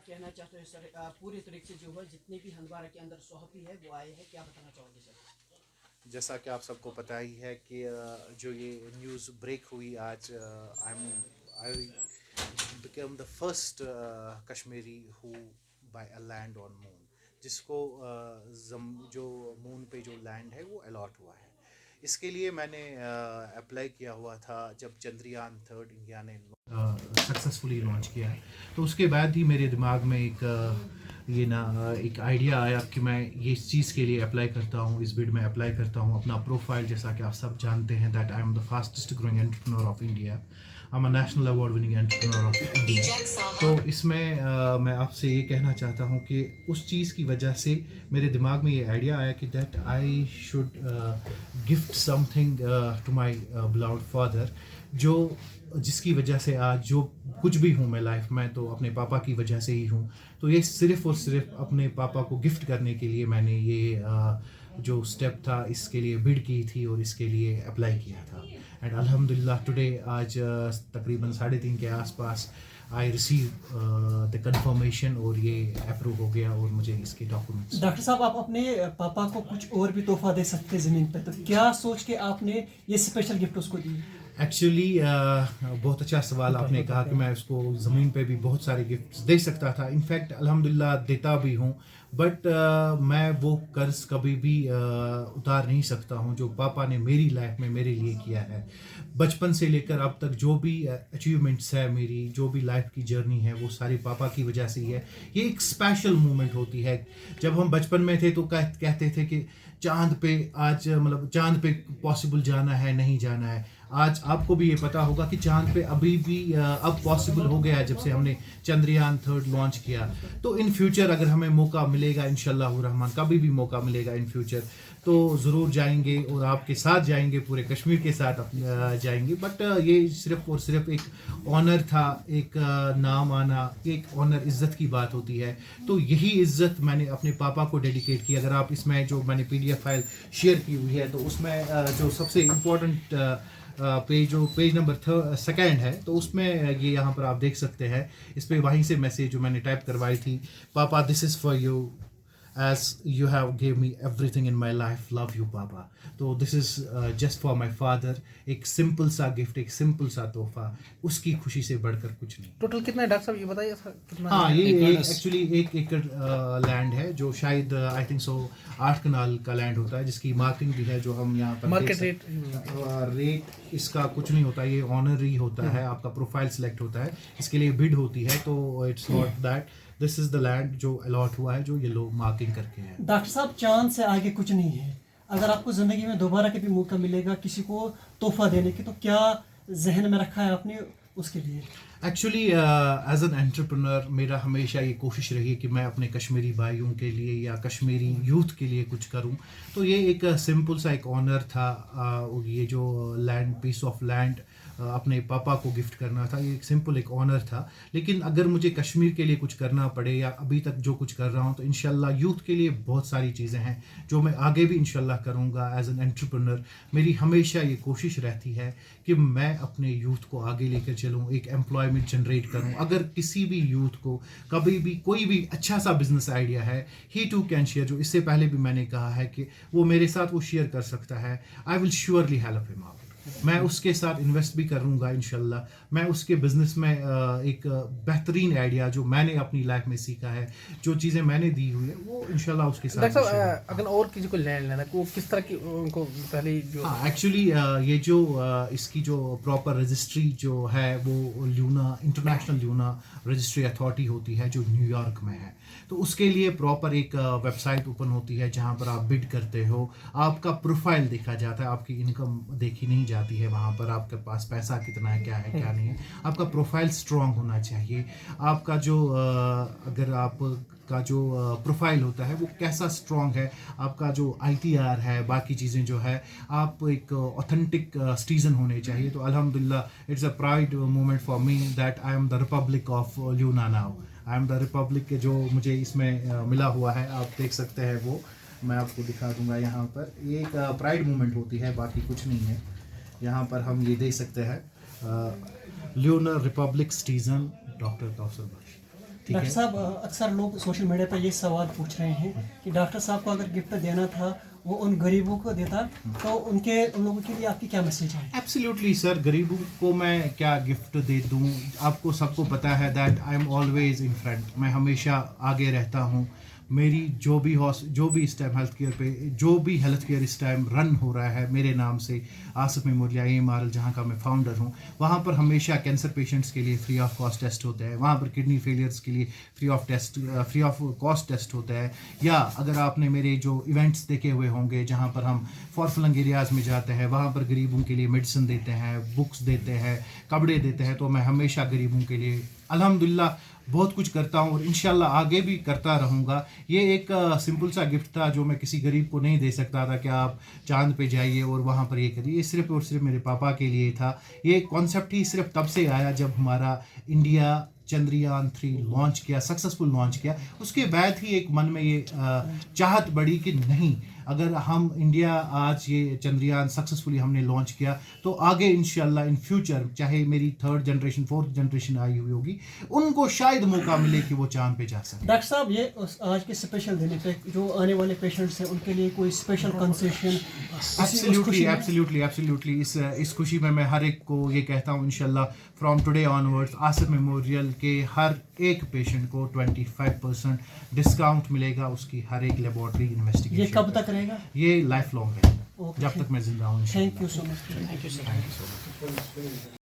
कहना चाहते हैं सर, पूरी तरीके से जो है जितनी भी हंदवाड़ा के अंदर सोहती है वो आए हैं, क्या बताना चाहोगे सर? जैसा कि आप सबको पता ही है कि जो ये न्यूज़ ब्रेक हुई आज, I become the first Kashmiri who by a land on moon, जिसको जो मून पे जो लैंड है वो अलॉट हुआ है। इसके लिए मैंने अप्लाई किया हुआ था जब चंद्रयान थर्ड इंडिया ने सक्सेसफुली लॉन्च किया। तो उसके बाद ही मेरे दिमाग में एक आइडिया आया कि मैं ये इस चीज़ के लिए अप्लाई करता हूँ, इस बिड में अप्लाई करता हूँ। अपना प्रोफाइल, जैसा कि आप सब जानते हैं, that I am the fastest growing entrepreneur of India, I am a national award winning entrepreneur of India. तो इसमें मैं आपसे ये कहना चाहता हूँ कि उस चीज़ की वजह से मेरे दिमाग में ये आइडिया आया कि that I should gift something to my beloved father, जो जिसकी वजह से आज जो कुछ भी हूँ मैं लाइफ में, तो अपने पापा की वजह से ही हूँ। तो ये सिर्फ़ और सिर्फ अपने पापा को गिफ्ट करने के लिए मैंने ये जो स्टेप था इसके लिए बिड की थी और इसके लिए अप्लाई किया था। एंड अल्हम्दुलिल्लाह टुडे आज तकरीबन 3:30 के आसपास आई रिसीव द कंफर्मेशन और ये अप्रूव हो गया और मुझे इसके डॉक्यूमेंट्स। डॉक्टर साहब, आप अपने पापा को कुछ और भी तोहफा दे सकते ज़मीन पर, तो क्या सोच के आपने ये स्पेशल गिफ्ट उसको दी? एक्चुअली बहुत अच्छा सवाल आपने कहा कि मैं उसको ज़मीन पे भी बहुत सारे गिफ्ट्स दे सकता था। इनफैक्ट अल्हम्दुलिल्लाह देता भी हूँ, बट मैं वो कर्ज कभी भी उतार नहीं सकता हूँ जो पापा ने मेरी लाइफ में मेरे लिए किया है। बचपन से लेकर अब तक जो भी अचीवमेंट्स है, मेरी जो भी लाइफ की जर्नी है, वो सारी पापा की वजह से ही है। ये एक स्पेशल मोमेंट होती है। जब हम बचपन में थे तो कहते थे कि चांद पे आज, मतलब चांद पे पॉसिबल जाना है, नहीं जाना है। आज आपको भी ये पता होगा कि चांद पे अभी भी अब पॉसिबल हो गया है जब से हमने चंद्रयान थर्ड लॉन्च किया। तो इन फ्यूचर अगर हमें मौका मिलेगा, इंशाल्लाह रहमान, कभी भी मौका मिलेगा इन फ्यूचर, तो ज़रूर जाएंगे और आपके साथ जाएंगे, पूरे कश्मीर के साथ जाएंगे। बट ये सिर्फ और सिर्फ एक ऑनर था, एक नाम आना, एक ऑनर इज़्ज़त की बात होती है। तो यही इज़्ज़त मैंने अपने पापा को डेडिकेट की। अगर आप इसमें जो मैंने PDF फाइल शेयर की हुई है, तो उसमें जो सबसे इम्पोर्टेंट पेज नंबर सेकेंड है, तो उसमें ये यहाँ पर आप देख सकते हैं। इस पर वहीं से मैसेज जो मैंने टाइप करवाई थी, पापा this is for you, as you have gave me everything in my life, love you papa। तो this is just for my father। एक सिंपल सा गिफ्ट, एक सिंपल सा तोहफा, उसकी खुशी से बढ़कर कुछ नहीं। टोटल कितना है डॉक्टर साहब, ये बताइए सर कितना? हाँ, ये एक्चुअली 1 एकड़ लैंड है, जो शायद आई थिंक सो 8 कनाल का लैंड होता है, जिसकी मार्किंग भी है जो हम यहाँ पर मार्केट रेट इसका कुछ नहीं होता। ये ऑनर ही होता है, आपका प्रोफाइल सिलेक्ट होता है, इसके लिए बिड होती है। तो it's not that this is the land जो अलॉट हुआ है, जो ये लोग मार्किंग करके हैं। डॉक्टर साहब, चांद से आगे कुछ नहीं है। अगर आपको ज़िंदगी में दोबारा कभी मौका मिलेगा किसी को तोहफा देने की, तो क्या जहन में रखा है आपने उसके लिए? एक्चुअली एज एन एंटरप्रेन्योर मेरा हमेशा ये कोशिश रही है कि मैं अपने कश्मीरी भाइयों के लिए या कश्मीरी यूथ के लिए कुछ करूं। तो ये एक सिंपल सा एक ऑनर था, ये जो लैंड, पीस ऑफ लैंड अपने पापा को गिफ्ट करना था। ये एक सिंपल एक ऑनर था। लेकिन अगर मुझे कश्मीर के लिए कुछ करना पड़े, या अभी तक जो कुछ कर रहा हूँ, तो इंशाल्लाह यूथ के लिए बहुत सारी चीज़ें हैं जो मैं आगे भी इंशाल्लाह करूँगा। एज एन एंटरप्रेन्योर मेरी हमेशा ये कोशिश रहती है कि मैं अपने यूथ को आगे लेकर चलूँ, एक एम्प्लॉयमेंट जनरेट करूँ। अगर किसी भी यूथ को कभी भी कोई भी अच्छा सा बिजनेस आइडिया है, ही टू कैन शेयर, जो इससे पहले भी मैंने कहा है कि वो मेरे साथ वो शेयर कर सकता है, I will surely help him out. मैं उसके साथ इन्वेस्ट भी करूँगा इंशाल्लाह। मैं उसके बिज़नेस में एक बेहतरीन आइडिया जो मैंने अपनी लाइफ में सीखा है, जो चीज़ें मैंने दी हुई है, वो इंशाल्लाह उसके साथ। डॉक्टर साहब, अगर और किसी को लैंड लेना है, वो किस तरह की उनको पहले जो? हाँ, एक्चुअली ये जो इसकी जो प्रॉपर रजिस्ट्री जो है, वो lunar, international lunar registry authority होती है, जो न्यूयॉर्क में है। तो उसके लिए प्रॉपर एक वेबसाइट ओपन होती है जहाँ पर आप बिड करते हो, आपका प्रोफाइल देखा जाता है, आपकी इनकम देखी नहीं जाती है वहाँ पर, आपके पास पैसा कितना है, क्या है क्या नहीं है। आपका प्रोफाइल स्ट्रॉन्ग होना चाहिए। आपका जो अगर आप का जो प्रोफाइल होता है वो कैसा स्ट्रॉन्ग है, आपका जो ITR है, बाकी चीज़ें जो है, आप एक ऑथेंटिक सिटीजन होने चाहिए। तो अल्हम्दुलिल्लाह it's a pride moment for me that I am the Republic of lunar now. I am the Republic के जो मुझे इसमें मिला हुआ है, आप देख सकते हैं वो मैं आपको दिखा दूंगा यहाँ पर। ये एक प्राइड मोमेंट होती है, बाकी कुछ नहीं है। यहाँ पर हम ये देख सकते हैं, Luna republic citizen doctor Kausar Bakhsh. Doctor साहब, अक्सर लोग सोशल मीडिया पर ये सवाल पूछ रहे हैं कि डॉक्टर साहब को अगर गिफ्ट देना था वो उन गरीबों को देता, तो उन लोगों के लिए आपकी क्या मैसेज है? एब्सोल्युटली सर, गरीबों को मैं क्या गिफ्ट दे दूं? आपको सबको पता है that I am always in front, मैं हमेशा आगे रहता हूं। मेरी जो भी इस टाइम हेल्थ केयर पे जो भी हेल्थ केयर इस टाइम रन हो रहा है मेरे नाम से, आसिफ मेमोरियल AMRL जहाँ का मैं फाउंडर हूँ, वहाँ पर हमेशा कैंसर पेशेंट्स के लिए फ्री ऑफ कॉस्ट टेस्ट होते हैं, वहाँ पर किडनी फेलियर्स के लिए फ्री ऑफ कॉस्ट टेस्ट होता है। या अगर आपने मेरे जो इवेंट्स देखे हुए होंगे जहाँ पर हम फॉर फ्लंग एरियाज़ में जाते हैं, वहाँ पर गरीबों के लिए मेडिसिन देते हैं, बुक्स देते हैं, कपड़े देते हैं, तो मैं हमेशा गरीबों के लिए अल्हम्दुलिल्लाह बहुत कुछ करता हूँ और इंशाल्लाह आगे भी करता रहूँगा। ये एक सिंपल सा गिफ्ट था जो मैं किसी गरीब को नहीं दे सकता था कि आप चांद पे जाइए और वहाँ पर ये करिए, ये सिर्फ और सिर्फ मेरे पापा के लिए था। ये कॉन्सेप्ट ही सिर्फ तब से आया जब हमारा इंडिया चंद्रयान 3 लॉन्च किया, सक्सेसफुल लॉन्च किया, उसके बाद ही एक मन में ये चाहत बढ़ी कि नहीं, अगर हम इंडिया आज ये चंद्रयान सक्सेसफुली हमने लॉन्च किया तो आगे इंशाल्लाह इन फ्यूचर चाहे मेरी 3rd जनरेशन 4th जनरेशन आई हुई होगी, उनको शायद मौका मिले कि वो चांद पे जा सके। डॉक्टर साहब, ये आज के स्पेशल दिन पे जो आने वाले पेशेंट्स हैं उनके लिए कोई स्पेशल कंसेशन? एब्सोल्युटली इस खुशी में मैं हर एक को ये कहता हूँ, इंशाल्लाह from today onwards Asif memorial के हर एक पेशेंट को 25% डिस्काउंट मिलेगा उसकी हर एक लेबोरेटरी इन्वेस्टिगेशन। ये कब तक रहेगा? ये लाइफ लॉन्ग रहेगा, जब तक मैं जिंदा हूँ। Thank you so much.